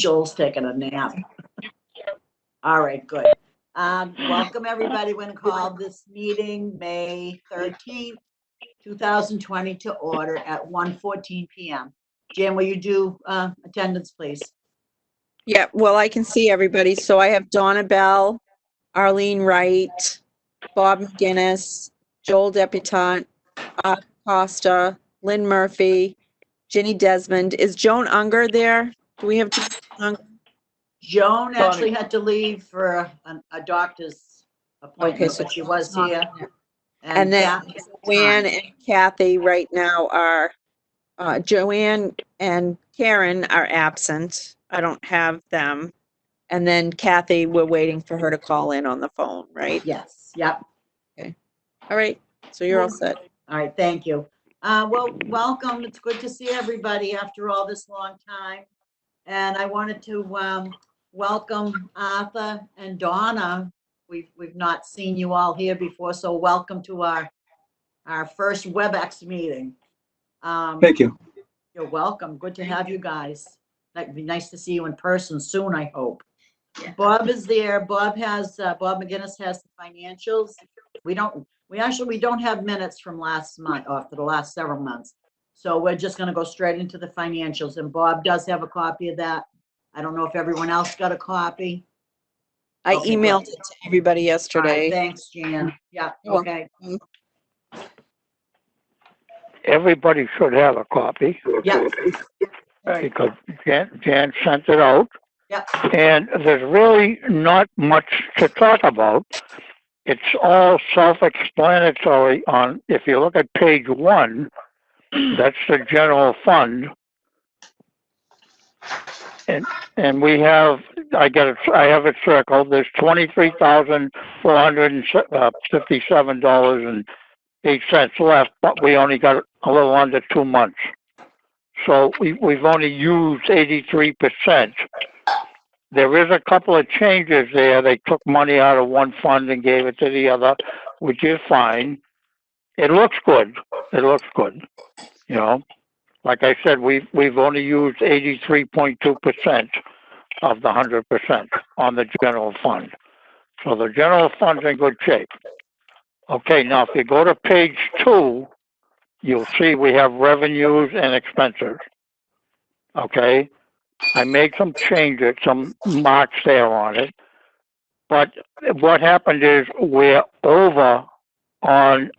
Joel's taking a nap. All right, good. Welcome, everybody. We're going to call this meeting May 13th, 2020 to order at 1:14 p.m. Jan, will you do attendance, please? Yeah, well, I can see everybody. So I have Donna Bell, Arlene Wright, Bob McGinnis, Joel Debutante, Costa, Lynn Murphy, Ginny Desmond. Is Joan Unger there? Do we have Joan Unger? Joan actually had to leave for a doctor's appointment, so but she was not here. there. And then Joanne and Kathy right now are, Joanne and Karen are absent. I don't have them. And then Kathy, we're waiting for her to call in on the phone, right? Yes, yep. Okay. All right. So you're all set. All right, thank you. Well, welcome. It's good to see everybody after all this long time. And I wanted to welcome Arthur and Donna. We've not seen you all here before, so welcome to our first WebEx meeting. Thank you. You're welcome. Good to have you guys. It'd be nice to see you in person soon, I hope. Yeah. Bob is there. Bob McGinnis has the financials. We don't have minutes from last month or for the last several months. So we're just going to go straight into the financials, and Bob does have a copy of that. I don't know if everyone else got a copy. I emailed it to everybody yesterday. Right, thanks, Jan. Yeah, okay. Everybody should have a copy. Yeah. Because Jan sent it out. Yeah. And there's really not much to talk about. It's all self-explanatory on, if you look at page 1, that's the general fund. And we have, I have it circled, there's $23,457.08 left, but we only got a little under 2 months. So we've only used 83%. There is a couple of changes there. They took money out of one fund and gave it to the other, which is fine. It looks good. It looks good. You know, like I said, we've only used 83.2% of the 100% on the general fund. So the general fund's in good shape. Okay, now if you go to page 2, you'll see we have revenues and expenses. Okay, I made some changes, some marks there on it. But what happened is we're over on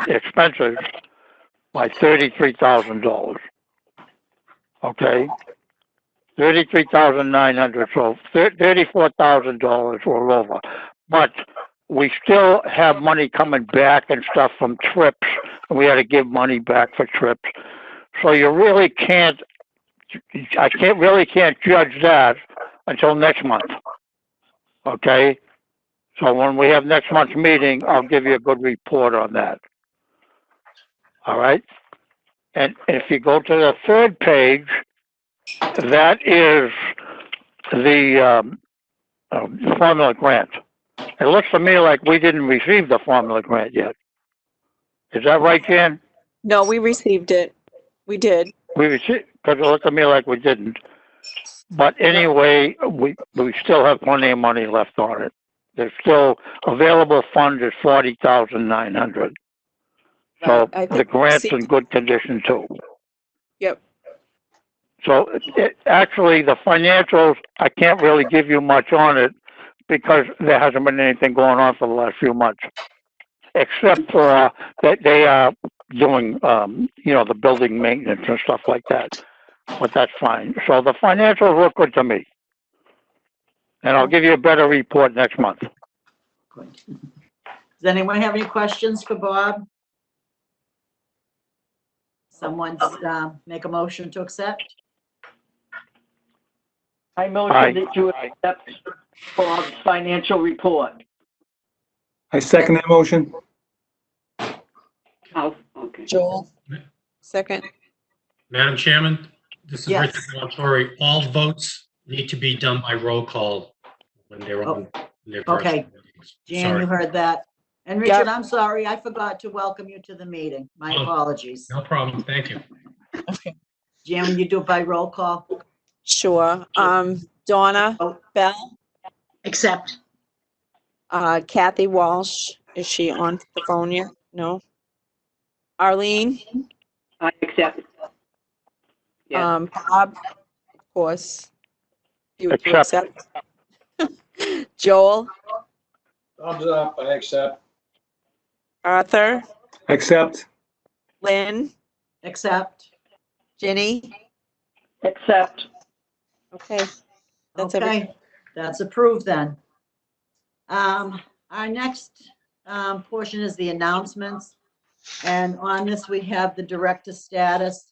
expenses by $33,000. Okay, $33,900. So $34,000 we're over. But we still have money coming back and stuff from trips. We had to give money back for trips. So you really can't. I can't judge that until next month. Okay? So when we have next month's meeting, I'll give you a good report on that. All right? And if you go to the third page, that is the formula grant. It looks to me like we didn't receive the formula grant yet. Is that right, Jan? No, we received it. We did. We received, because it looked to me like we didn't. But anyway, we still have plenty of money left on it. There's still available funds is $40,900. So the grant's in good condition too. Yep. So actually, the financials, I can't really give you much on it because there hasn't been anything going on for the last few months, except for that they are doing, the building maintenance and stuff like that. But that's fine. So the financials look good to me. And I'll give you a better report next month. Good. Does anyone have any questions for Bob? Someone's make a motion to accept? I motion that you accept Bob's financial report. I second that motion. Oh, okay. Joel, second. Madam Chairman, this is Yes. Richard Montori. All votes need to be done by roll call when they're on their Okay. personal meetings. Jan, Sorry. you heard that. And Richard, I'm sorry, I forgot to welcome you to the meeting. My Oh. apologies. No problem. Thank you. Jan, will you do it by roll call? Sure. Donna Bell, Accept. Kathy Walsh, is she on the phone yet? No. Arlene, I accept. Yes. Bob, of course. You Accept. accept? Joel, Thumbs up, I accept. Arthur, Accept. Lynn, Accept. Ginny? Accept. Okay. That's everything. Okay, that's approved then. Our next portion is the announcements. And on this, we have the director status.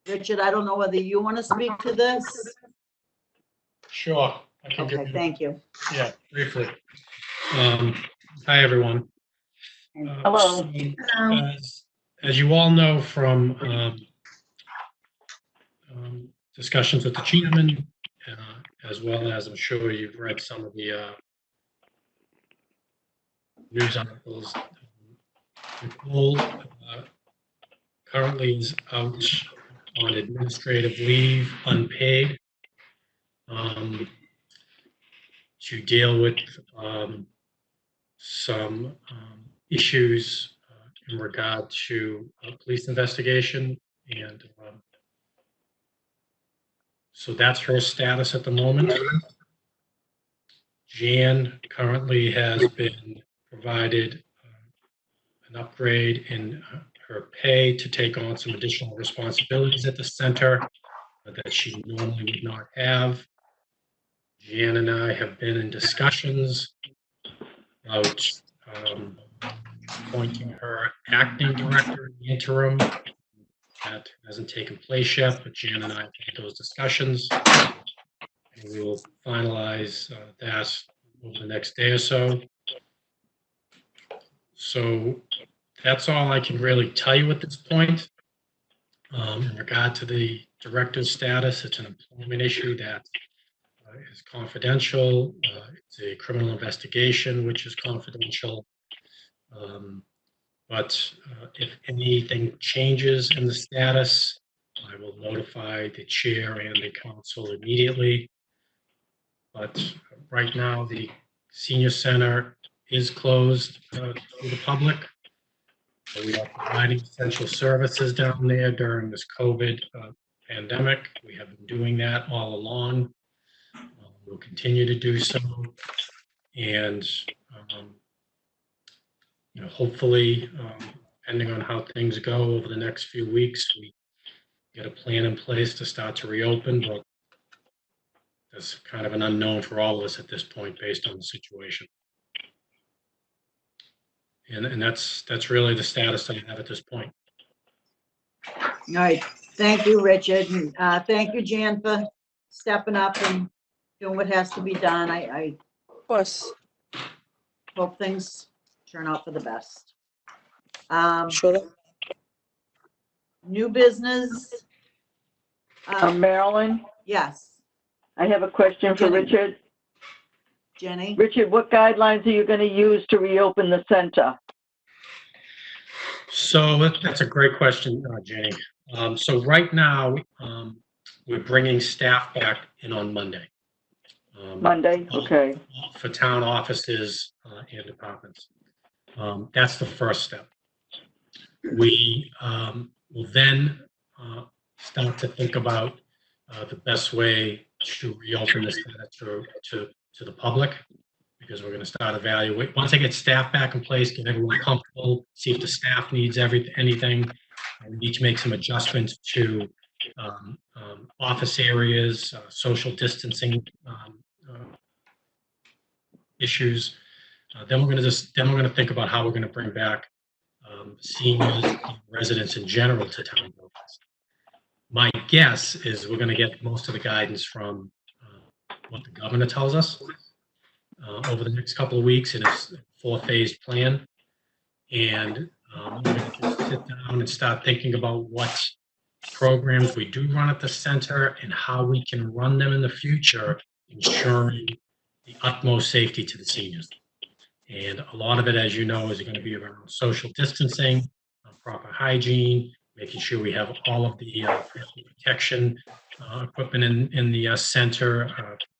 Richard, I don't know whether you want to speak to this? Sure. I can give Okay, you, thank you. yeah, briefly. Hi, everyone. Hello. So, as you all know from discussions with the chairman, as well as I'm sure you've read some of the news articles, Nicole currently is out on administrative leave, unpaid, to deal with some issues in regard to a police investigation. And so that's her status at the moment. Jan currently has been provided an upgrade in her pay to take on some additional responsibilities at the center that she normally would not have. Jan and I have been in discussions about appointing her acting director in the interim. That hasn't taken place yet, but Jan and I have had those discussions. And we will finalize that over the next day or so. So that's all I can really tell you at this point. In regard to the director's status, it's an employment issue that is confidential. It's a criminal investigation, which is confidential. But if anything changes in the status, I will notify the chair and the council immediately. But right now, the senior center is closed to the public. We are providing essential services down there during this COVID pandemic. We have been doing that all along. We'll continue to do so. And, hopefully, depending on how things go over the next few weeks, we get a plan in place to start to reopen, but that's kind of an unknown for all of us at this point based on the situation. And that's really the status that I have at this point. All right, thank you, Richard. And thank you, Jan, for stepping up and doing what has to be done. I Of course. hope things turn out for the best. Sure. New business. Marilyn, Yes, I have a question for Jenny. Richard. Jenny? Richard, what guidelines are you going to use to reopen the center? So that's a great question, Jenny. So right now, we're bringing staff back in on Monday. Monday? Okay. For town offices and departments. That's the first step. We will then start to think about the best way to reopen this to the public, because we're going to start evaluate. Once I get staff back in place, get everyone comfortable, see if the staff needs anything. We need to make some adjustments to office areas, social distancing issues. Then we're going to think about how we're going to bring back seniors and residents in general to town buildings. My guess is we're going to get most of the guidance from what the governor tells us over the next couple of weeks in his 4-phase plan. And we're going to just sit down and start thinking about what programs we do run at the center and how we can run them in the future, ensuring the utmost safety to the seniors. And a lot of it, as you know, is going to be around social distancing, proper hygiene, making sure we have all of the protection equipment in the center,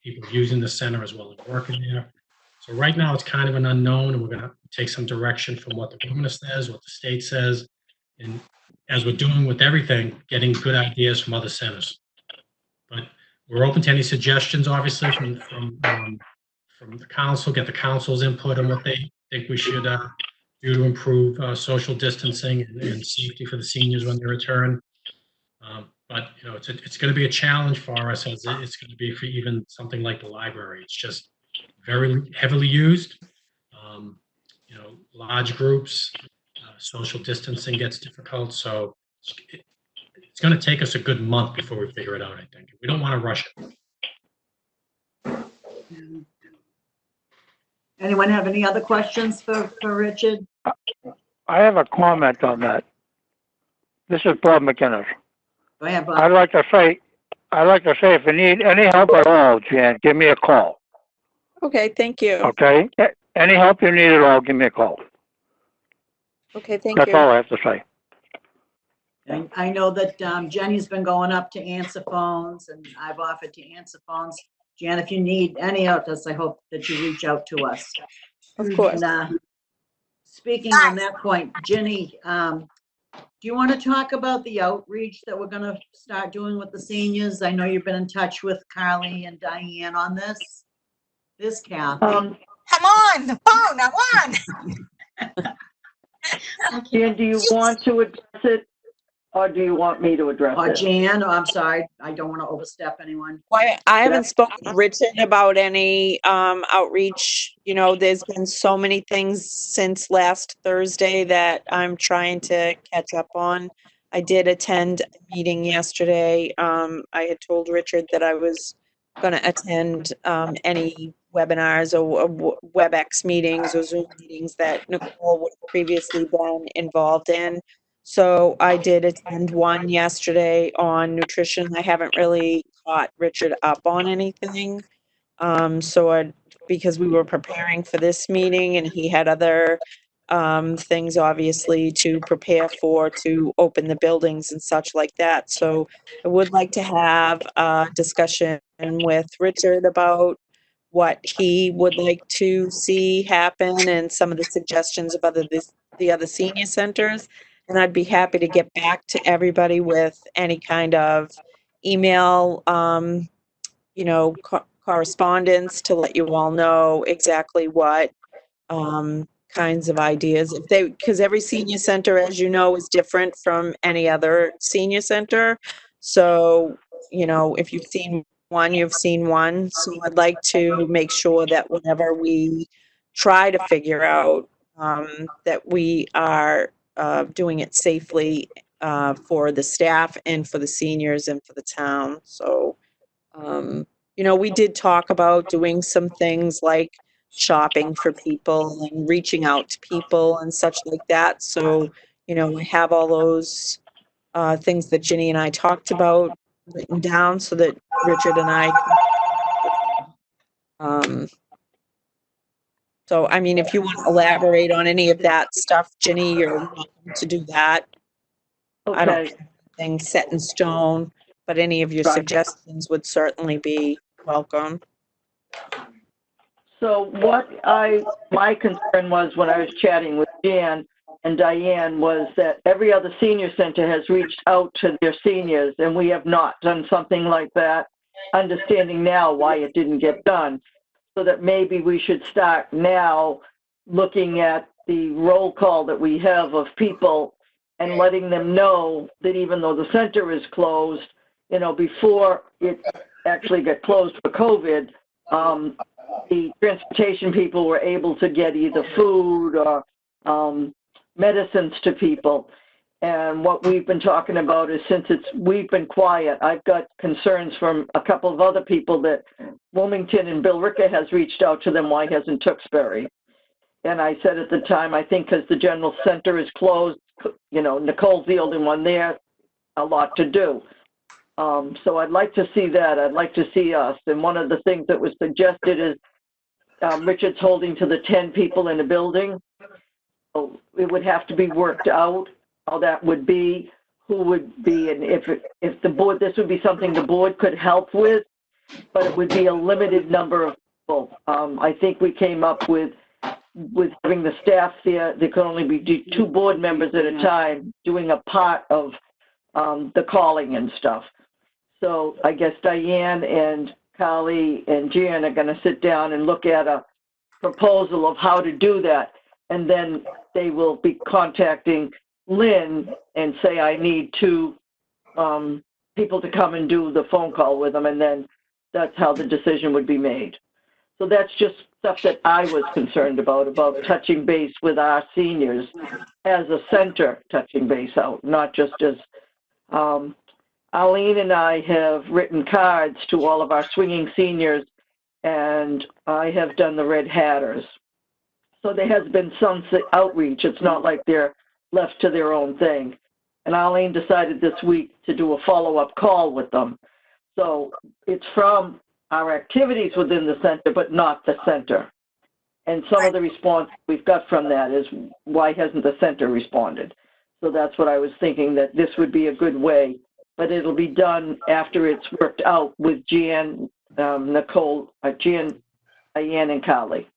people using the center as well as working there. So right now, it's kind of an unknown, and we're going to take some direction from what the governor says, what the state says, and as we're doing with everything, getting good ideas from other centers. But we're open to any suggestions, obviously, from the council, get the council's input on what they think we should do to improve social distancing and safety for the seniors when they return. But you know, it's going to be a challenge for us, as it's going to be for even something like the library. It's just very heavily used. You know, large groups, social distancing gets difficult, so it's going to take us a good month before we figure it out. I think we don't want to rush it. Anyone have any other questions for Richard? I have a comment on that. This is Bob McGinnis. Go ahead, Bob. I'd like to say, if you need any help at all, Jan, give me a call, Okay, thank you. okay? Any help you need at all, give me a call. Okay, thank That's you. all I have to say. And I know that Jenny's been going up to answer phones, and I've offered to answer phones. Jan, if you need any of us, I hope that you reach out to us. Of course. And speaking on that point, Jenny, do you want to talk about the outreach that we're going to start doing with the seniors? I know you've been in touch with Carly and Diane on this. This Kathy. Come on, the phone, I'm on. Jan, do you want to address it, or do you want me to address Or it? Jan, I'm sorry, I don't want to overstep anyone. Why, I haven't spoken to Richard about any outreach. You know, there's been so many things since last Thursday that I'm trying to catch up on. I did attend a meeting yesterday. I had told Richard that I was going to attend any webinars or WebEx meetings or Zoom meetings that Nicole would have previously been involved in. So I did attend one yesterday on nutrition. I haven't really caught Richard up on anything. Because we were preparing for this meeting and he had other things obviously to prepare for, to open the buildings and such like that. So I would like to have a discussion with Richard about what he would like to see happen and some of the suggestions of the other senior centers. And I'd be happy to get back to everybody with any kind of email, correspondence to let you all know exactly what kinds of ideas. Because every senior center, as you know, is different from any other senior center. So, you know, if you've seen one, you've seen one. So I'd like to make sure that whenever we try to figure out that we are doing it safely for the staff and for the seniors and for the town. So, we did talk about doing some things like shopping for people and reaching out to people and such like that. So, I have all those things that Ginny and I talked about written down so that Richard and I can, so, I mean, if you want to elaborate on any of that stuff, Ginny, you're welcome to do that. I don't Okay, have anything set in stone, but any of your Right. suggestions would certainly be welcome. so my concern was when I was chatting with Jan and Diane was that every other senior center has reached out to their seniors and we have not done something like that, understanding now why it didn't get done. So that maybe we should start now looking at the roll call that we have of people and letting them know that even though the center is closed, before it actually got closed for COVID, the transportation people were able to get either food or medicines to people. And what we've been talking about is we've been quiet, I've got concerns from a couple of other people that Wilmington and Bill Ricker has reached out to them, why hasn't Tewksbury? And I said at the time, I think because the general center is closed, Nicole's the only one there, a lot to do. So I'd like to see that. I'd like to see us. And one of the things that was suggested is Richard's holding to the 10 people in a building. So it would have to be worked out how that would be, who would be, and if the board, this would be something the board could help with, but it would be a limited number of people. I think we came up with having the staff there could only be 2 board members at a time doing a part of the calling and stuff. So I guess Diane and Carly and Jan are going to sit down and look at a proposal of how to do that. And then they will be contacting Lynn and say, I need 2 people to come and do the phone call with them. And then that's how the decision would be made. So that's just stuff that I was concerned about touching base with our seniors as a center, touching base out, not just as, Arlene and I have written cards to all of our swinging seniors, and I have done the Red Hatters. So there has been some outreach. It's not like they're left to their own thing. And Arlene decided this week to do a follow-up call with them. So it's from our activities within the center, but not the center. And some of the response we've got from that is, why hasn't the center responded? So that's what I was thinking, that this would be a good way, but it'll be done after it's worked out with Jan, Nicole, Jan, Diane, and Carly.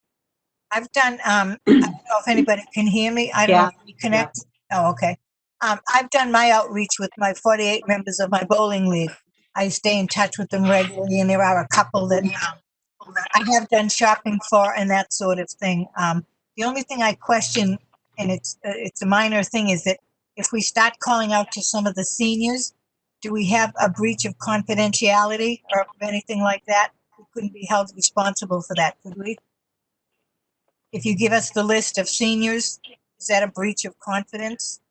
I've done, I don't know if anybody can hear me. I don't know if we connect. Oh, okay. I've done my outreach with my 48 members of my bowling league. I stay in touch with them regularly, and there are a couple that I have done shopping for and that sort of thing. The only thing I question, and it's a minor thing, is that if we start calling out to some of the seniors, do we have a breach of confidentiality or anything like that? We couldn't be held responsible for that, could we? If you give us the list of seniors, is that a breach of confidence?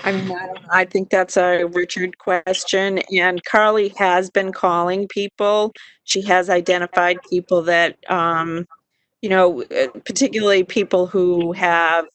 I mean, I think that's a Richard question, and Carly has been calling people. She has identified people that, particularly people who have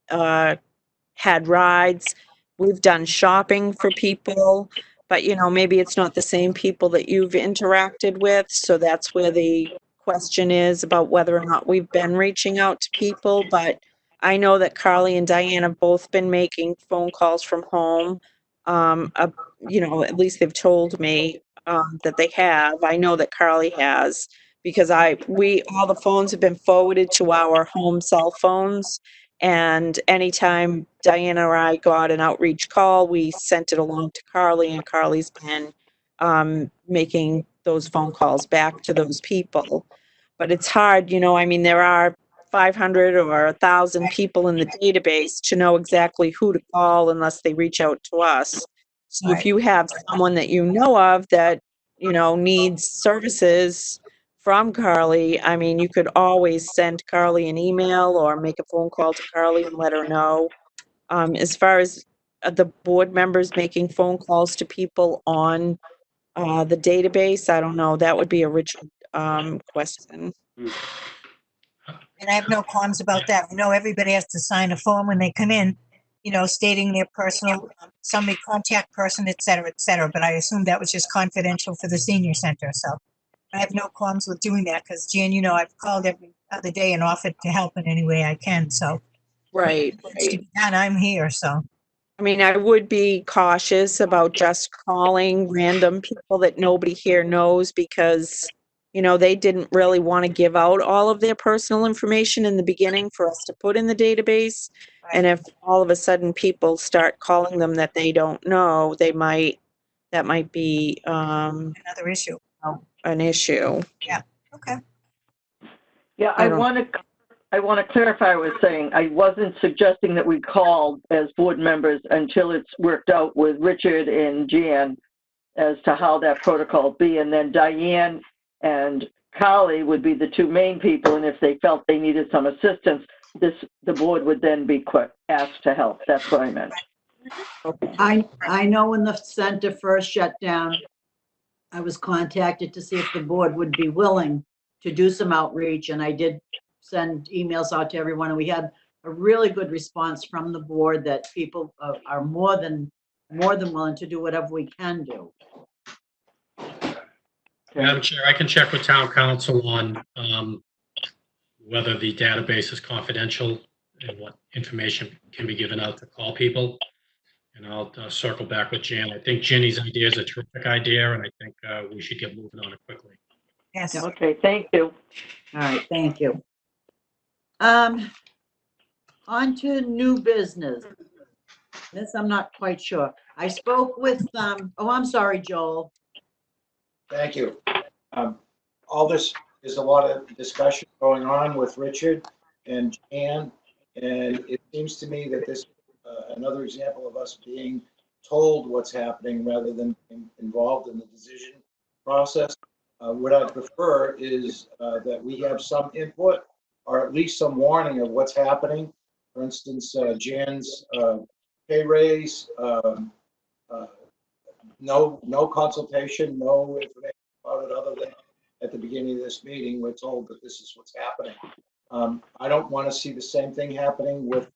had rides. We've done shopping for people, but, maybe it's not the same people that you've interacted with. So that's where the question is about whether or not we've been reaching out to people. But I know that Carly and Diane have both been making phone calls from home. At least they've told me that they have. I know that Carly has, because all the phones have been forwarded to our home cell phones. And anytime Diana or I got an outreach call, we sent it along to Carly, and Carly's been making those phone calls back to those people. But it's hard, there are 500 or 1,000 people in the database to know exactly who to call unless they reach out to us. So if you have someone that you know of that, needs services from Carly, you could always send Carly an email or make a phone call to Carly and let her know. As far as the board members making phone calls to people on the database, I don't know. That would be a Richard question. And I have no qualms about that. Everybody has to sign a form when they come in, stating their personal, somebody contact person, et cetera, but I assume that was just confidential for the senior center, so I have no qualms with doing that, because Jan, I've called every other day and offered to help in any way I can, so. Right. To be done, I'm here, so. I would be cautious about just calling random people that nobody here knows, because, they didn't really want to give out all of their personal information in the beginning for us to put in the database. And if all of a sudden people start calling them that they don't know, that might be Another issue. an issue. Yeah, okay. Yeah, I want to clarify what I was saying. I wasn't suggesting that we called as board members until it's worked out with Richard and Jan as to how that protocol be. And then Diane and Carly would be the 2 main people. And if they felt they needed some assistance, the board would then be asked to help. That's what I meant. I know when the center first shut down, I was contacted to see if the board would be willing to do some outreach, and I did send emails out to everyone, and we had a really good response from the board that people are more than willing to do whatever we can do. Madam Chair, I can check with town council on whether the database is confidential and what information can be given out to call people. and I'll circle back with Jan. I think Ginny's idea is a terrific idea, and I think we should get moving on it quickly. Yes. Okay, thank you. All right, thank you. On to new business. This I'm not quite sure. I spoke with, oh, I'm sorry, Joel. Thank you. All this is a lot of discussion going on with Richard and Jan, and it seems to me that this another example of us being told what's happening rather than involved in the decision process. What I prefer is that we have some input or at least some warning of what's happening. For instance, Jan's pay raise, no consultation, no information about it other than at the beginning of this meeting, we're told that this is what's happening. I don't want to see the same thing happening with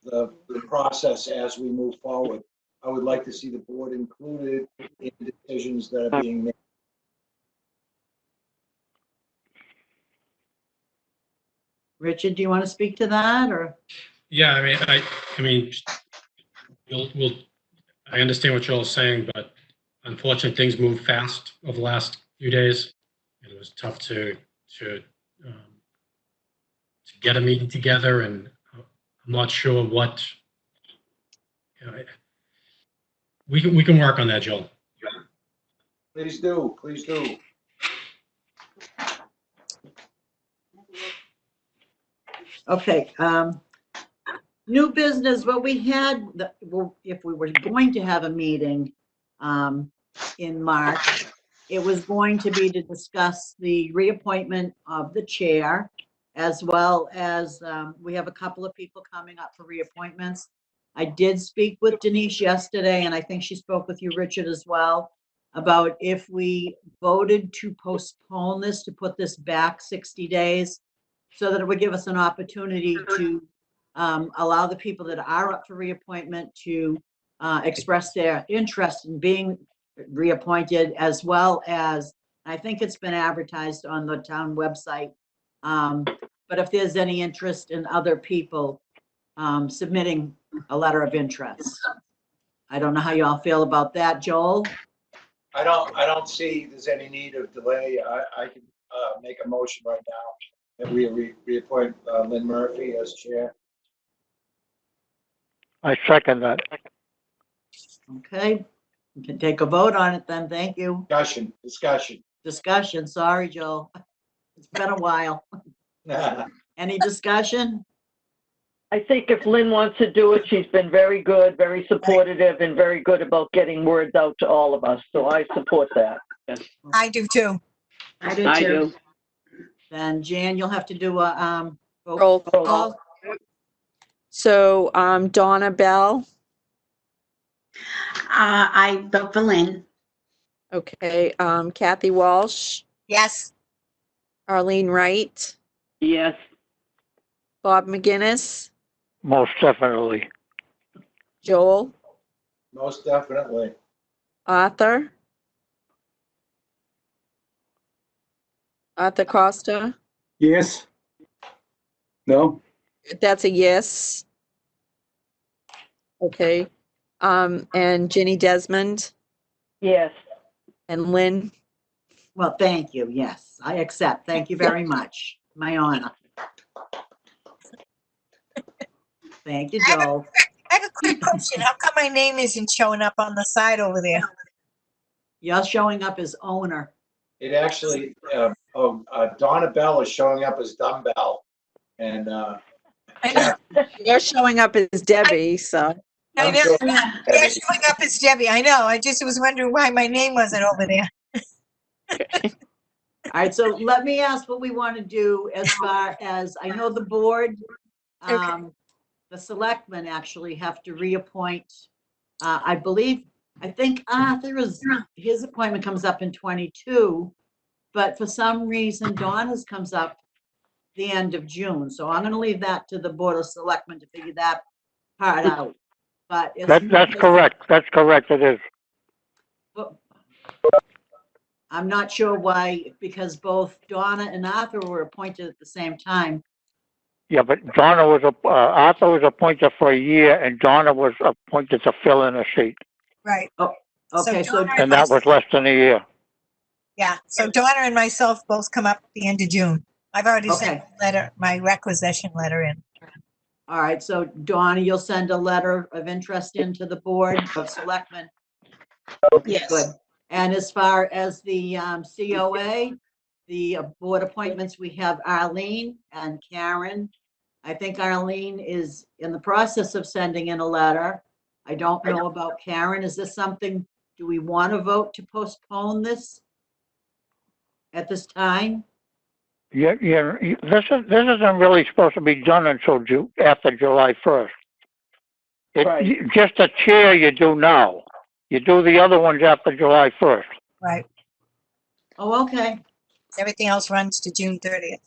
the process as we move forward. I would like to see the board included in decisions that are being made. Richard, do you want to speak to that or? Yeah, I mean, I understand what Joel's saying, but unfortunately, things move fast over the last few days. It was tough to get a meeting together, and I'm not sure what, we can work on that, Joel. Please do, please do. Okay, new business, what we had, if we were going to have a meeting in March, it was going to be to discuss the reappointment of the chair, as well as we have a couple of people coming up for reappointments. I did speak with Denise yesterday, and I think she spoke with you, Richard, as well, about if we voted to postpone this, to put this back 60 days, so that it would give us an opportunity to allow the people that are up for reappointment to express their interest in being reappointed, as well as, I think it's been advertised on the town website. But if there's any interest in other people submitting a letter of interest. I don't know how you all feel about that, Joel? I don't see there's any need of delay. I can make a motion right now that we reappoint Lynn Murphy as chair. I second that. Okay, we can take a vote on it then. Thank you. Discussion. Discussion, sorry, Joel. It's been a while. Any discussion? I think if Lynn wants to do it, she's been very good, very supportive, and very good about getting words out to all of us. So I support that. Yes. I do too. I do too. Then Jan, you'll have to do a Roll call. So, Donna Bell, I vote for Lynn. okay, Kathy Walsh, Yes. Arlene Wright, Yes. Bob McGinnis, Most definitely. Joel, Most definitely. Arthur Costa, Yes? No? that's a yes. Okay, and Ginny Desmond Yes. and Lynn. Well, thank you. Yes, I accept. Thank you very much. My honor. Thank you, Joel. I have a quick question. How come my name isn't showing up on the side over there? You're showing up as owner. It actually, Donna Bell is showing up as Dumbbell, and I know. You're showing up as Debbie, so. I I'm know. sure- They're showing up as Debbie. I know. I just was wondering why my name wasn't over there. All right, so let me ask what we want to do as far as, I know the board, the selectmen actually have to reappoint, I think his appointment comes up in 22, but for some reason Donna's comes up the end of June. So I'm going to leave that to the Board of Selectmen to figure that part out. But That's correct. That's correct. It is. I'm not sure why, because both Donna and Arthur were appointed at the same time. Yeah, but Donna was, Arthur was appointed for a year and Donna was appointed to fill in a seat. Right. Okay, so, Donna And that was less than a year. Yeah, so Donna and myself both come up at the end of June. I've already sent Okay. a letter, my requisition letter in. all right, so Donna, you'll send a letter of interest into the Board of Selectmen. Yes. Good. And as far as the COA, the board appointments, we have Arlene and Karen. I think Arlene is in the process of sending in a letter. I don't know about Karen. Is this something, do we want to vote to postpone this at this time? Yeah, this isn't really supposed to be done until after July 1st. Right. Just a chair you do now. You do the other ones after July 1st. Right. Oh, okay. Everything else runs to June 30th.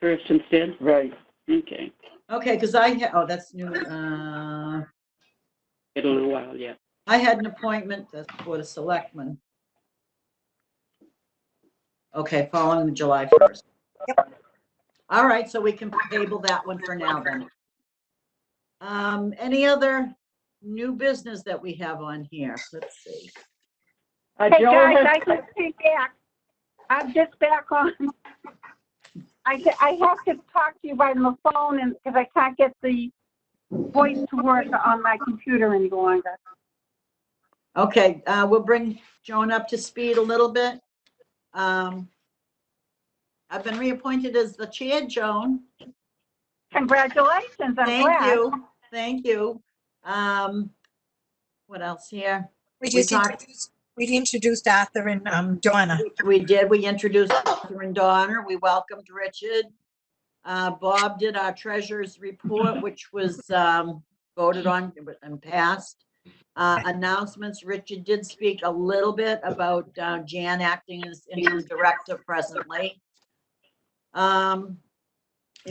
First instead? Right. Okay. Okay, because oh, that's new. Been a little while, yeah. I had an appointment for the selectmen. Okay, following July 1st. All right, so we can table that one for now then. Any other new business that we have on here? Let's see. Hey Joe guys, has- I just came back. I'm just back on. I have to talk to you by the phone and because I can't get the voice to work on my computer any longer. Okay, we'll bring Joan up to speed a little bit. I've been reappointed as the chair, Joan. Congratulations, I'm Thank glad. you. Thank you. What else here? We We just talked- introduced Arthur and Donna. We did. We introduced Arthur and Donna. We welcomed Richard. Bob did our treasurer's report, which was voted on and passed. Announcements. Richard did speak a little bit about Jan acting as interim director presently. And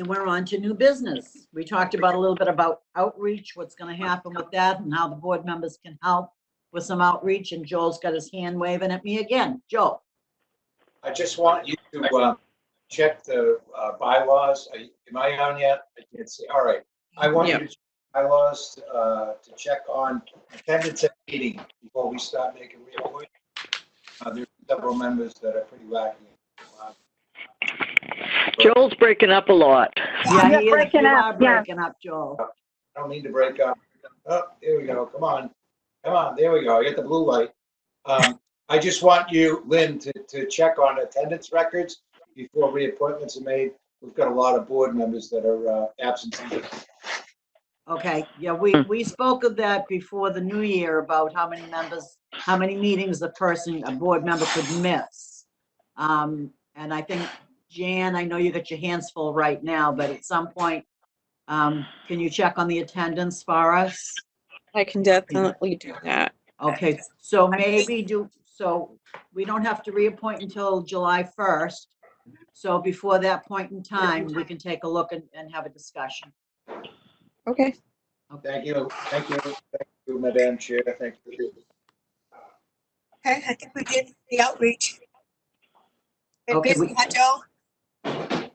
we're on to new business. We talked about a little bit about outreach, what's going to happen with that and how the board members can help with some outreach. And Joel's got his hand waving at me again. Joel. I just want you to check the bylaws. Am I on yet? I can't see. All right. I want you to check bylaws to check on attendance at meeting before we start making reappointments. There's several members that are pretty lacking. Joel's breaking up a lot. Yeah, You're he is. breaking You up, are yeah. breaking up, Joel. I don't mean to break up. Oh, there we go. Come on. Come on. There we go. I get the blue light. I just want you, Lynn, to check on attendance records before reappointments are made. We've got a lot of board members that are absent. Okay, yeah, we spoke of that before the new year about how many members, how many meetings a board member could miss. And I think, Jan, I know you got your hands full right now, but at some point, can you check on the attendance for us? I can definitely do that. Okay, so so we don't have to reappoint until July 1st. So before that point in time, we can take a look and have a discussion. Okay. Thank you. Thank you. Thank you, Madam Chair. Thank you. Okay, I think we did the outreach. Been Okay, busy, huh, Joe?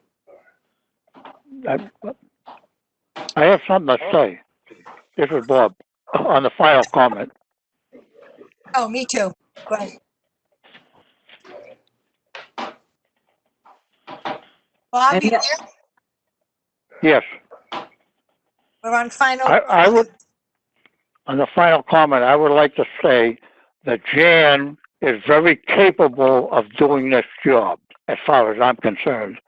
I have something to say. This is Bob on the final comment. Oh, me too. Go ahead. Bob, you And- there? Yes, We're on final. I would, on the final comment, I would like to say that Jan is very capable of doing this job, as far as I'm concerned.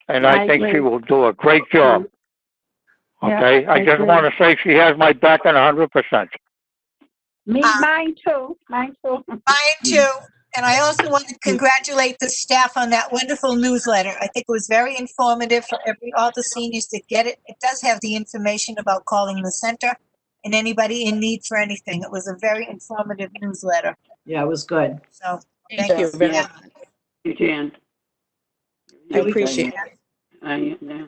And I I think she agree. will do a great job. Yeah, Okay, I I just agree. want to say she has my back at 100%. Mine too, mine too. Mine too. And I also want to congratulate the staff on that wonderful newsletter. I think it was very informative for all the seniors to get it. It does have the information about calling the center and anybody in need for anything. It was a very informative newsletter. Yeah, it was good. So Thank you very Yeah. much. You, Jan. I appreciate it. Yeah.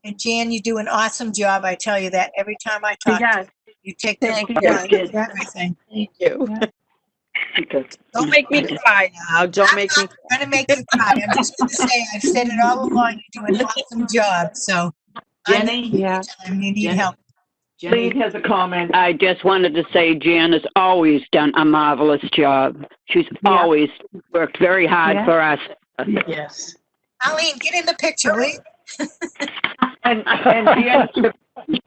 And Jan, you do an awesome job. I tell you that every time I talk to Yes, you, you take the Thank lead you. on Good. everything. Thank you. Okay. Don't make me cry now. Don't make me. I'm gonna make you cry. I'm just gonna say, I've said it all along. You do an awesome job. So Jenny? Yeah. You need Jenny? help. Lee Jenny? has a comment. I just wanted to say Jan has always done a marvelous job. She's always worked very hard Yeah. for us. Yes. Arlene, get in the picture, will you? And Jan,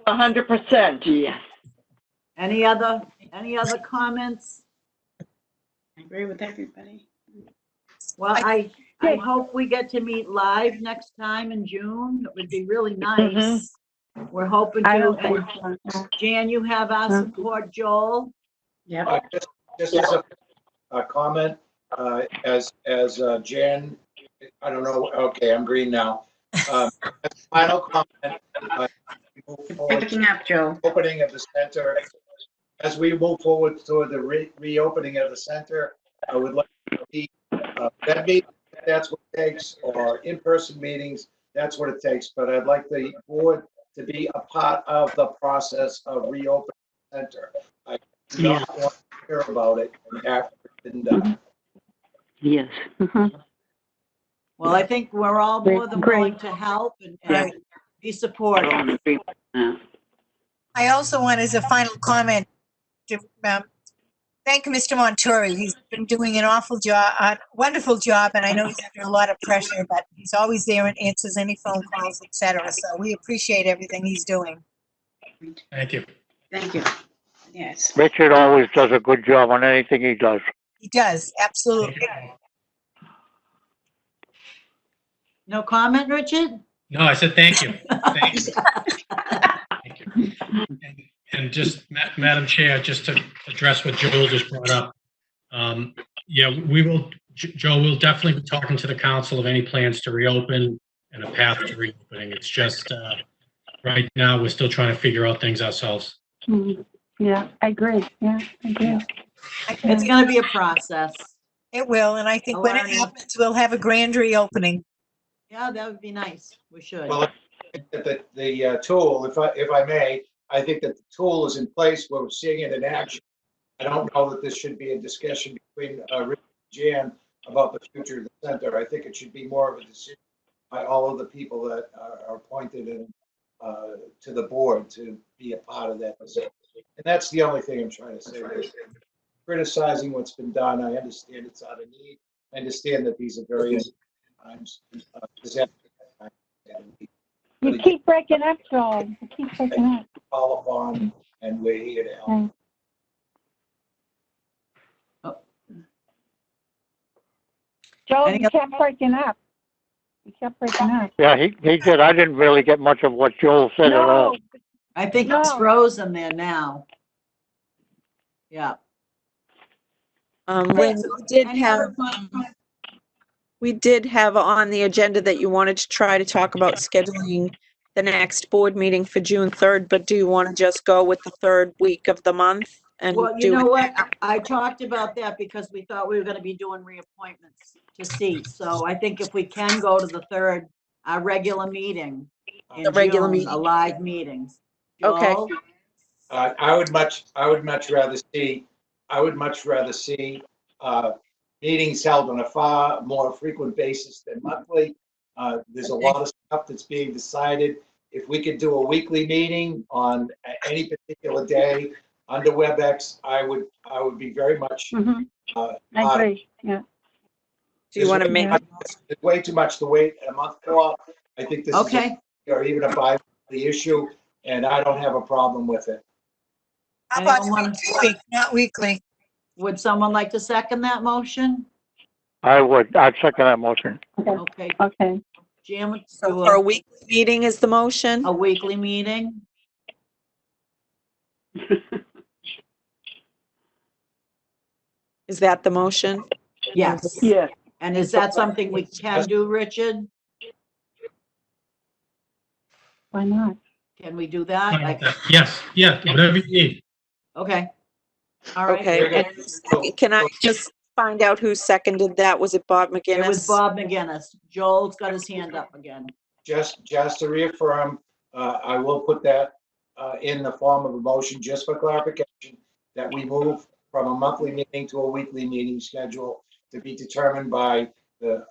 100%. Yes. Any other comments? I agree with everybody. Well, I hope we get to meet live next time in June. It would be really nice. We're hoping I to. don't think And so. Jan, you have our support, Joel. Yep. Just as a comment, as Jan, I don't know, okay, I'm green now. As a final comment, move forward Picking up, Joe. opening of the center. As we move forward toward the reopening of the center, I would like to see that meeting, if that's what it takes, or in-person meetings, that's what it takes. But I'd like the board to be a part of the process of reopening the center. I do not want to hear about it after it's been done. Yes. Well, I think we're all more than willing to help and be supportive. I also want, as a final comment, to thank Mr. Montori. He's been doing an awful job, a wonderful job, and I know he's under a lot of pressure, but he's always there and answers any phone calls, etc. So we appreciate everything he's doing. Thank you. Thank you. Yes. Richard always does a good job on anything he does. He does, absolutely. No comment, Richard? No, I said thank you. Thank you. Thank you. And just, Madam Chair, just to address what Joel just brought up. Yeah, we will, Joe, we'll definitely be talking to the council of any plans to reopen and a path to reopening. It's just, right now, we're still trying to figure out things ourselves. Yeah, I agree. Yeah, I agree. It's going to be a process. It will, and I think when it Alarming. happens, we'll have a grand reopening. Yeah, that would be nice. We should. Well, the tool, if I may, I think that the tool is in place. We're seeing it in action. I don't know that this should be a discussion between Rick and Jan about the future of the center. I think it should be more of a decision by all of the people that are appointed in, to the board to be a part of that decision. And that's the only thing I'm trying to say. Criticizing what's been done, I understand it's out of need. I understand that these are very times. You keep breaking up, Joel. You keep breaking up. Call upon, and we're here to help. Joel, you kept breaking up. You kept breaking up. Yeah, he did. I didn't really get much of what Joel said at all. No, I think it's No. frozen there now. Yeah. Lynn, we did have on the agenda that you wanted to try to talk about scheduling the next board meeting for June 3rd, but do you want to just go with the third week of the month? And Well, you know what? I talked about that because we thought we were going to be doing reappointments to seats. So I think if we can go to the third, our regular meeting in The regular June, meeting. a live meetings. Okay. Joel? I would much rather see meetings held on a far more frequent basis than monthly. There's a lot of stuff that's being decided. If we could do a weekly meeting on any particular day under WebEx, I would be very much. I agree. Yeah. Do you want to make? There's way too much to wait a month for. I think this is Okay. or even a bi-weekly issue, and I don't have a problem with it. How about Anyone want- 2 weeks, not weekly? Would someone like to second that motion? I would. I'd second that motion. Okay. Okay. Jim, would So do for a weekly meeting is the motion? a weekly meeting? Is that the motion? Yes. yes. And is that something we can do, Richard? Why not? Can we do that? Fine with that. Yes, yeah, whatever you need. Okay. All right. Okay. And can I just find out who seconded that? Was it Bob McGinnis? It was Bob McGinnis. Joel's got his hand up again. Just to reaffirm, I will put that in the form of a motion, just for clarification, that we move from a monthly meeting to a weekly meeting schedule to be determined by the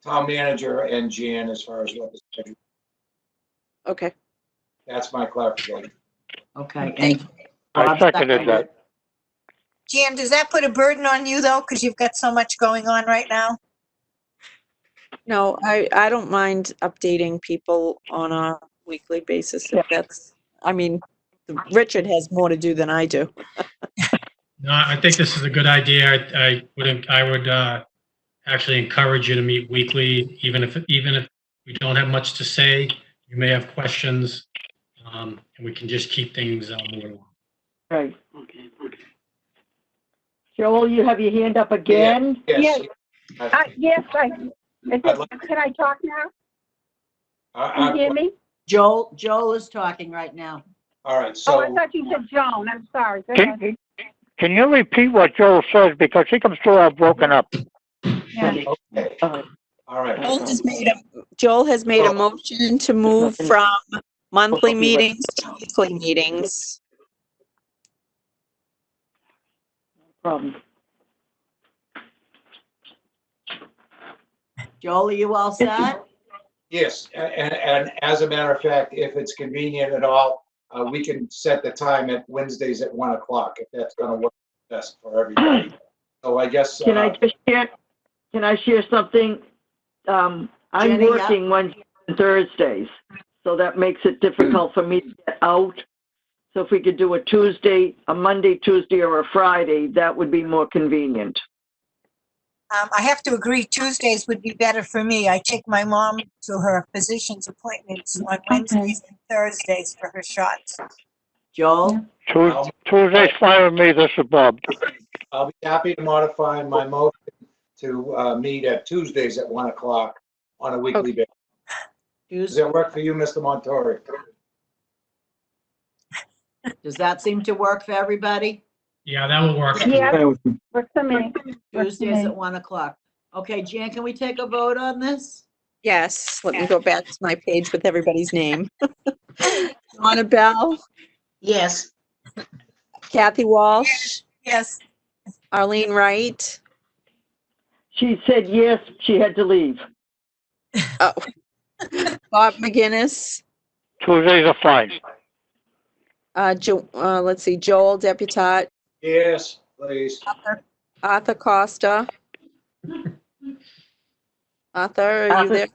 town manager and Jan as far as what the schedule. Okay. That's my clarification. Okay. Thank And I Bob seconded that. Jan, does that put a burden on you though? Because you've got so much going on right now? No, I don't mind updating people on a weekly basis if that's, I mean, Richard has more to do than I do. No, I think this is a good idea. I would actually encourage you to meet weekly, even if we don't have much to say, you may have questions, and we can just keep things moving along. Right. Okay. Joel, you have your hand up again? Yes. Yes, I'd like- can I talk now? Can I- you hear me? Joel is talking right now. All right, Oh, I so, thought you said Joan. I'm sorry. Go ahead. Can you repeat what Joel says, because he comes through all broken up? Yeah. okay, all right. Joel has made a motion to move from monthly meetings to weekly meetings. Problem. Joel, are you all set? Yes, and as a matter of fact, if it's convenient at all, we can set the time at Wednesdays at 1 o'clock, if that's gonna work best for everybody. So I guess, Can I just share, can I share something? I'm Jenny, yeah. working Wednesdays and Thursdays, so that makes it difficult for me to get out. So if we could do a Monday, Tuesday, or a Friday, that would be more convenient. I have to agree, Tuesdays would be better for me. I take my mom to her physician's appointments on Wednesdays and Thursdays for her shots. Joel? Tuesday's fine with me, this is Bob. I'll be happy to modify my motion to meet at Tuesdays at 1 o'clock on a weekly basis. Does that work for you, Mr. Montori? Does that seem to work for everybody? Yeah, that will work. Yeah, works for me. Tuesdays at 1 o'clock. Okay, Jan, can we take a vote on this? Yes, let me go back to my page with everybody's name. Donna Bell, Yes. Kathy Walsh, Yes. Arlene Wright, She said yes, she had to leave. Bob McGinnis, Tuesdays are fine. let's see, Joel Deputat, Yes, please. Arthur Costa. Arthur, are you there?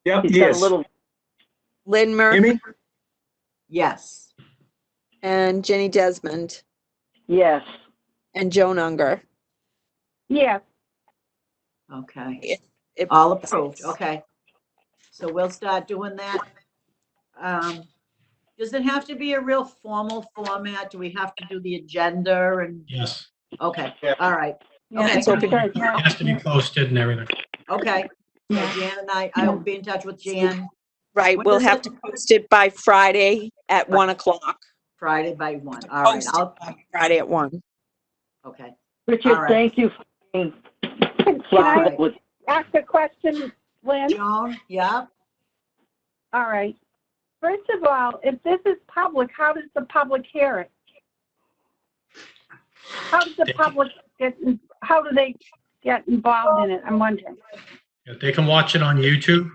Yep, He's got a yes. little, Lynn Hear Murphy me? Yes. and Jenny Desmond yes. and Joan Unger. Yes. Okay. If- All approved, okay. So we'll start doing that. Does it have to be a real formal format? Do we have to do the agenda and, Yes, okay, Yeah. all right, Yeah, It's open. good. it has to be posted and everything. okay. So Jan and I will be in touch with Jan Right, When we'll does have it- to post it by Friday at 1 o'clock. Friday by 1. All right, Post it I'll, by Friday at 1. okay. Richard, All right. thank you for being Can I flexible with, ask a question, Lynn? Joan, yeah? All right. First of all, if this is public, how does the public hear it? How does the public how do they get involved in it? I'm wondering. Yeah, they can watch it on YouTube.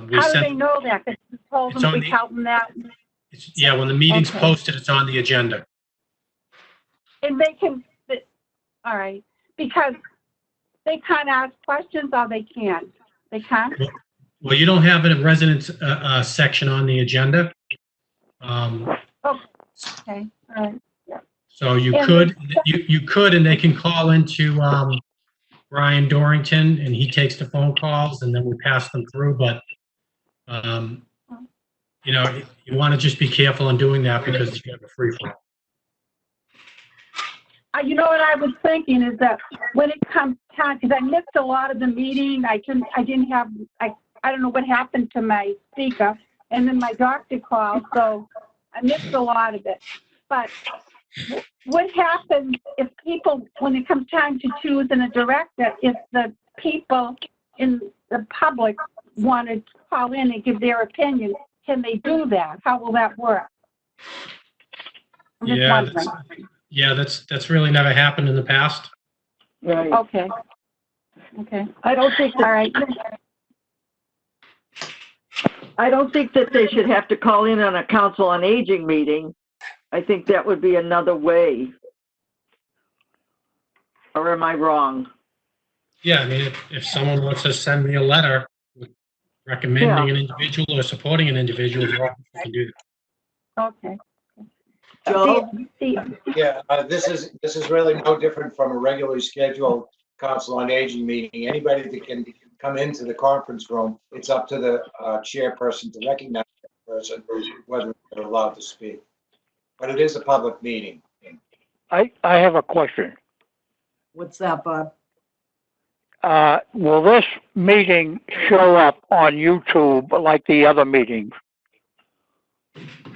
We How do sent, they know that? 'Cause we told It's them, on we the- tell them that. yeah, when the meeting's Okay. posted, it's on the agenda. And they can, all right, because they can't ask questions or they can't. They can't? Well, you don't have a residence section on the agenda. Okay, all right. So you And could, you could, and they can call into Brian Dorrington, and he takes the phone calls, and then we pass them through. But you know, you want to just be careful in doing that because you have a free flow. You know what I was thinking is that when it comes time, because I missed a lot of the meeting, I didn't have, I don't know what happened to my speaker, and then my doctor called, so I missed a lot of it. But what happens if people, when it comes time to choose a director, if the people in the public want to call in and give their opinion, can they do that? How will that work? I'm just wondering. That's really never happened in the past. right. Okay. Okay. I don't think, All right. I don't think that they should have to call in on a council on aging meeting. I think that would be another way. Or am I wrong? Yeah, I mean, if someone wants to send me a letter recommending an individual or supporting an individual, they're welcome to do that. Okay. Joel? Yeah, this is really no different from a regularly scheduled council on aging meeting. Anybody that can come into the conference room, it's up to the chairperson to recognize that person, whether they're allowed to speak. But it is a public meeting. I have a question. What's that, Bob? Will this meeting show up on YouTube like the other meetings?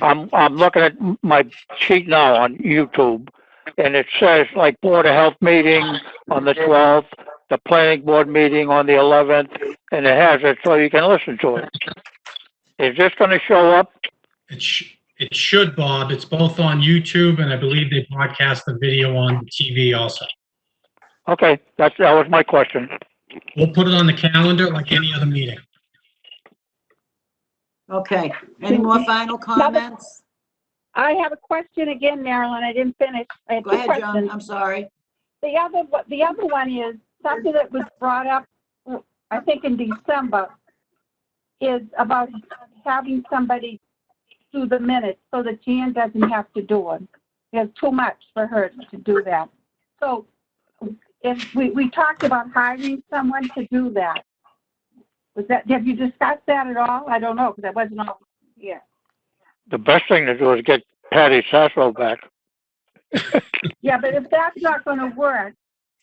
I'm looking at my sheet now on YouTube, and it says like Board of Health meeting on the 12th, the Planning Board meeting on the 11th, and it has it so you can listen to it. Is this going to show up? It should, Bob. It's both on YouTube, and I believe they broadcast the video on TV also. Okay, that was my question. We'll put it on the calendar like any other meeting. Okay, any more final comments? I have a question again, Marilyn. I didn't finish. I had Go two ahead, questions. John, I'm sorry. The other one is something that was brought up, I think in December, is about having somebody do the minutes so that Jan doesn't have to do it. It's too much for her to do that. So if we talked about hiring someone to do that. Have you discussed that at all? I don't know, because I wasn't all here. The best thing to do is get Patty Sasso back. Yeah, but if that's not going to work,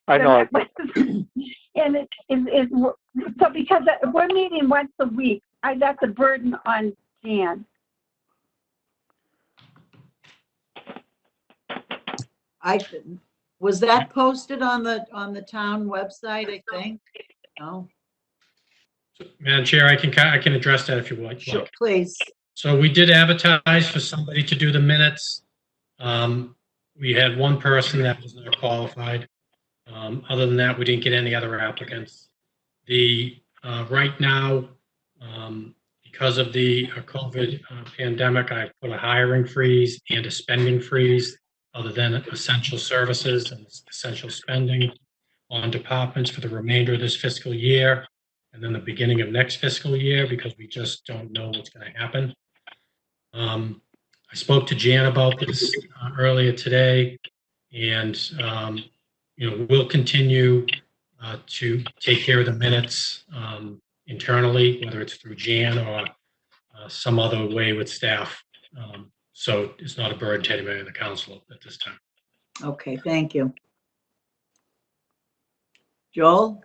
I know. and it is so because we're meeting once a week. That's a burden on Jan. Was that posted on the town website, I think? No? Madam Chair, I can address that if you would. Sure, please. So we did advertise for somebody to do the minutes. We had one person that was not qualified. Other than that, we didn't get any other applicants. Right now, because of the COVID pandemic, I've put a hiring freeze and a spending freeze other than essential services and essential spending on departments for the remainder of this fiscal year and then the beginning of next fiscal year, because we just don't know what's going to happen. I spoke to Jan about this earlier today, and we'll continue to take care of the minutes internally, whether it's through Jan or some other way with staff. So it's not a burden to anybody in the council at this time. Okay, thank you. Joel?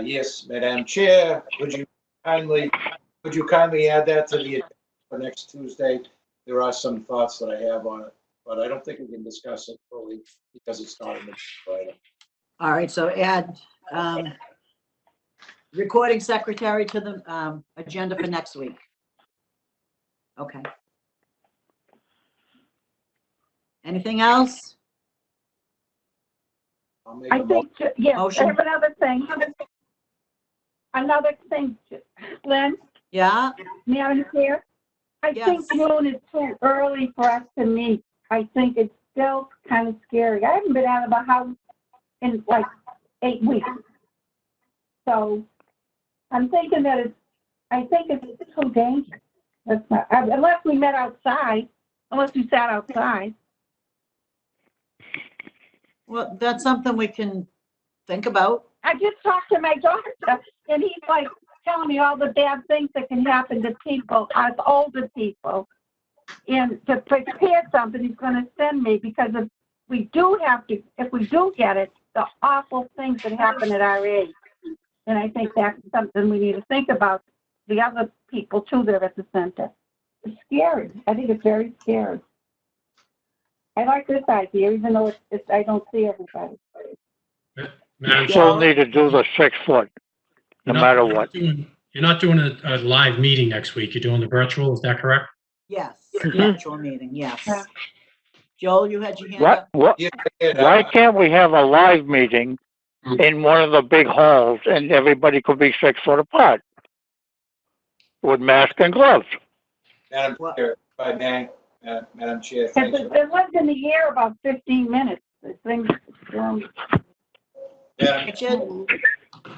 Yes, Madam Chair, would you kindly add that to the agenda for next Tuesday? There are some thoughts that I have on it, but I don't think we can discuss it fully because it's not in the item. All right, so add recording secretary to the agenda for next week. Okay. Anything else? I'll make I a think, yes, Motion. I have another thing. Lynn, Yeah? Madam Chair, I Yes. think June is too early for us to meet. I think it's still kind of scary. I haven't been out of the house in like 8 weeks. So I'm thinking that I think it's too dangerous. That's not, unless we met outside, unless we sat outside. Well, that's something we can think about. I just talked to my doctor, and he's like telling me all the bad things that can happen to people, us older people. And to prepare something, he's going to send me, because if we do get it, the awful things that happen at our age. And I think that's something we need to think about. The other people too, that are at the center. It's scary. I think it's very scary. I like this idea, even though I don't see everybody. Madam You Chair, still need to do the 6 foot, no matter what. You're not doing a live meeting next week. You're doing the virtual, is that correct? Yes, virtual meeting, yes. Joel, you had your hand up? Why can't we have a live meeting in one of the big halls and everybody could be 6 foot apart? with mask and gloves. Madam Well- Chair, if I may, Madam Chair, thank Because you. it lived in the air about 15 minutes. The thing, Madam Richard?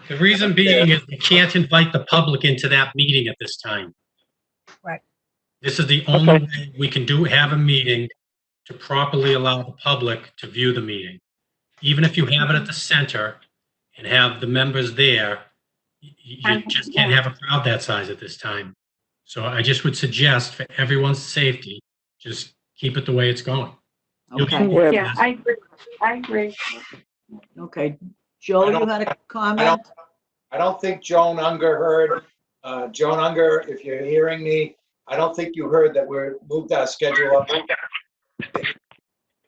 The reason being is we can't invite the public into that meeting at this time. Right. This is the only way we can have a meeting to properly allow the public to view the meeting. Even if you have it at the center and have the members there, you just can't have a crowd that size at this time. So I just would suggest for everyone's safety, just keep it the way it's going. Okay, yeah, I agree. I agree. okay. Joe, you had a comment? I don't think Joan Unger heard. Joan Unger, if you're hearing me, I don't think you heard that we're moved our schedule up.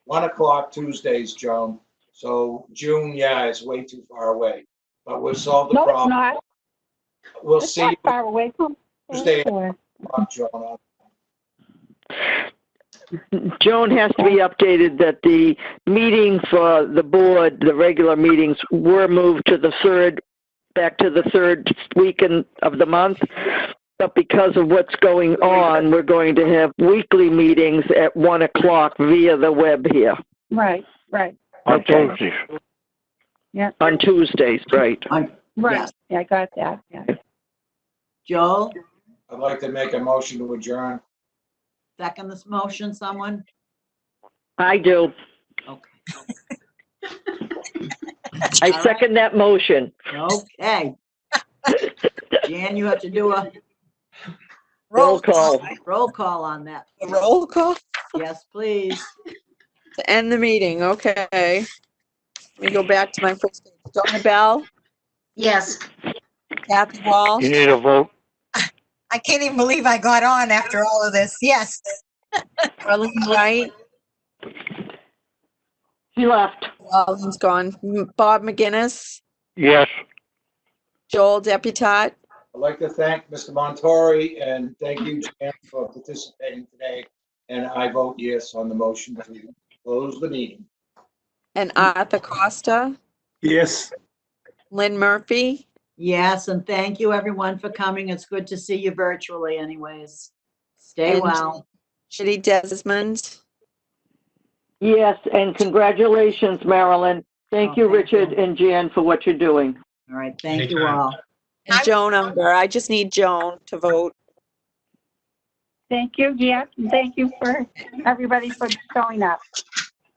1 o'clock Tuesdays, Joan. So June, yeah, is way too far away, but we'll solve the No, it's problem. not. We'll It's see not you far away from. Tuesday, Sure. Joan. Joan has to be updated that the meeting for the board, the regular meetings, were moved to back to the third weekend of the month. But because of what's going on, we're going to have weekly meetings at 1 o'clock via the web here Right, right, On Tuesdays. on Tuesdays, right? right. Yes. Yeah, I got that. Yeah. Joel, I'd like to make a motion to adjourn. second this motion, someone? I do. Okay. I second that motion. Okay. Jan, you have to do a Roll call. roll call on that. A roll call Yes, please. to end the meeting. Okay. Let me go back to my first page. Donna Bell, Yes. Kathy Walsh, You need a vote. I can't even believe I got on after all of this. Yes. Arlene Wright, She left. Arlene's gone. Bob McGinnis, Yes. Joel Deputat, I'd like to thank Mr. Montori and thank you, Jan, for participating today. And I vote yes on the motion to close the meeting. and Arthur Costa, Yes. Lynn Murphy, Yes, and thank you everyone for coming. It's good to see you virtually anyways. Stay And- well. Judy Desmond, Yes, and congratulations, Marilyn. Thank you, Oh, thank Richard you. and Jan, for what you're doing. All right, thank you Anytime. all. and Joan Unger. I just need Joan to vote. Thank you, yeah, and thank you for everybody for showing up.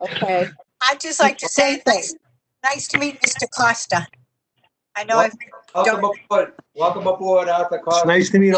Okay. I'd just like to say nice to meet Mr. Costa. I know I've Welcome aboard, Arthur It's Costa. nice to meet all